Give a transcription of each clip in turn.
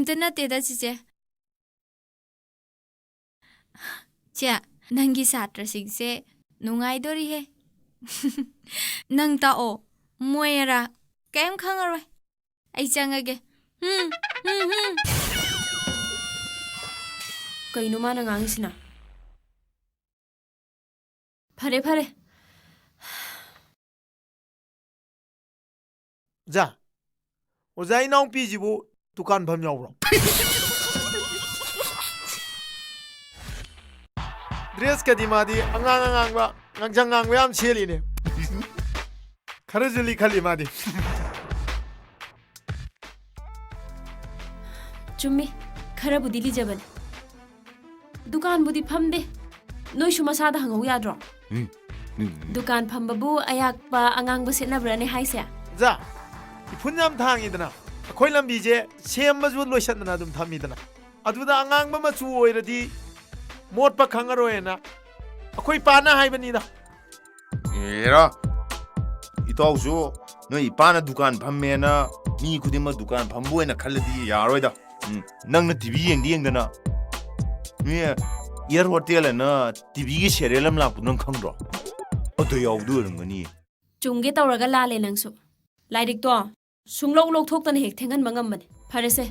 ꯀꯩꯝꯇ ꯅꯠꯇꯦꯗ ꯆꯤꯆꯦ ꯆꯦ ꯅꯪꯒꯤ ꯁꯥꯇ꯭ꯔꯁꯤꯡꯁꯦ ꯅꯨꯡꯉꯥꯏꯗꯣꯔꯤꯍꯦ ꯅꯪ ꯇꯥꯛꯑꯣ ꯃꯣꯏꯔꯥ ꯀꯩꯝ ꯈꯪꯉꯔꯣꯏ ꯑꯩ ꯆꯪꯉꯒꯦ ꯀꯩꯅꯣ ꯃꯥꯅ ꯉꯥꯡꯉꯤꯁꯤꯅ ꯐꯔꯦ ꯐꯔꯦ ꯖꯥ ꯑꯣꯖꯥ ꯏꯅꯥꯎꯄꯤꯁꯤꯕꯨ ꯗꯨꯀꯥꯟ ꯐꯝ ꯌꯥꯎꯕ꯭ꯔꯣ ꯗ꯭ꯔꯦꯁꯀꯗꯤ ꯃꯥꯗꯤ ꯑꯉꯥꯡꯕ ꯉꯥꯡꯁꯪ ꯉꯥꯡꯕ ꯌꯥꯝ ꯁꯦꯠꯂꯤꯅꯦ ꯈꯔꯁꯨ ꯂꯤꯈꯠꯂꯤ ꯃꯥꯗꯤ ꯆꯨꯝꯃꯤ ꯈꯔꯕꯨꯗꯤ ꯂꯤꯖꯕꯅꯤ ꯗꯨꯀꯥꯟꯕꯨꯗꯤ ꯐꯝꯗꯦ ꯅꯣꯏꯁꯨ ꯃꯁꯥꯗ ꯍꯪꯍꯧ ꯌꯥꯗ꯭ꯔꯣ ꯗꯨꯀꯥꯟ ꯐꯝꯕꯕꯨ ꯑꯌꯥꯛꯄ ꯑꯉꯥꯡꯕ ꯁꯦꯠꯅꯕ꯭ꯔꯅꯦ ꯍꯥꯏꯁꯦ ꯖꯥ ꯏꯐꯨꯟ ꯌꯥꯝ ꯊꯥꯡꯉꯤꯗꯅ ꯑꯩꯈꯣꯏ ꯂꯝꯕꯤꯁꯦ ꯁꯦꯝꯕꯁꯨ ꯂꯣꯏꯁꯟꯗꯅ ꯑꯗꯨꯝ ꯊꯝꯃꯤꯗꯅ ꯑꯗꯨꯗ ꯑꯉꯥꯡꯕ ꯃꯆꯨ ꯑꯣꯏꯔꯗꯤ ꯃꯣꯠꯄ ꯈꯪꯉꯔꯣꯏꯅ ꯑꯩꯈꯣꯏ ꯄꯥꯅ ꯍꯥꯏꯕꯅꯤꯗ ꯑꯦꯔꯥ ꯏꯇꯥꯎꯁꯨ ꯅꯣꯏ ꯏꯄꯥꯅ ꯗꯨꯀꯥꯟ ꯐꯝꯃꯦꯅ ꯃꯤ ꯈꯨꯗꯤꯡꯃꯛ ꯗꯨꯀꯥꯟ ꯐꯝꯕ ꯑꯣꯏꯅ ꯈꯜꯂꯗꯤ ꯌꯥꯔꯣꯏꯗ ꯅꯪꯅ ꯇꯤꯚꯤ ꯌꯦꯡꯗꯅ ꯃꯤ ꯏꯌꯔ ꯍꯣꯇꯦꯜ ꯑꯅ ꯇꯤꯚꯤꯒꯤ ꯁꯦꯔꯤꯌꯦꯜ ꯑꯃ ꯂꯥꯛꯄꯗꯣ ꯅꯪ ꯈꯪꯗ꯭ꯔꯣ ꯑꯗꯨ ꯌꯥꯎꯕꯗꯣ ꯑꯣꯏꯔꯝꯒꯅꯤ ꯆꯨꯝꯒꯦ ꯇꯧꯔꯒ ꯂꯥꯜꯂꯦ ꯅꯪꯁꯨ ꯂꯥꯏꯔꯤꯛꯇꯣ ꯁꯨꯡꯂꯧ ꯂꯧꯊꯣꯛꯇꯅ ꯍꯦꯛ ꯊꯦꯡꯍꯟꯕ ꯉꯝꯕꯅꯤ ꯐꯔꯦꯁꯦ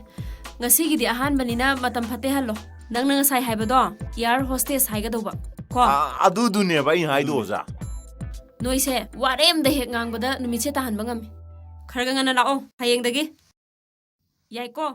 ꯉꯁꯤꯒꯤꯗꯤ ꯑꯍꯥꯟꯕꯅꯤꯅ ꯃꯇꯝ ꯐꯠꯇꯦ ꯍꯜꯂꯣ ꯅꯪꯅ ꯉꯁꯥꯏ ꯍꯥꯏꯕꯗꯣ ꯏꯌꯔ ꯍꯣꯁꯇꯦꯁ ꯍꯥꯏꯒꯗꯧꯕ ꯀꯣ ꯑꯗꯨꯗꯨꯅꯦꯕ ꯑꯩ ꯍꯥꯏꯗꯣ ꯑꯣꯖꯥ ꯅꯣꯏꯁꯦ ꯋꯥꯔꯦꯝꯗ ꯍꯦꯛ ꯉꯥꯡꯕꯗ ꯅꯨꯃꯤꯠꯁꯦ ꯇꯥꯍꯟꯕ ꯉꯝꯃꯤ ꯈꯔꯒ ꯉꯟꯅ ꯂꯥꯛꯑꯣ ꯍꯌꯦꯡꯗꯒꯤ ꯌꯥꯏꯀꯣ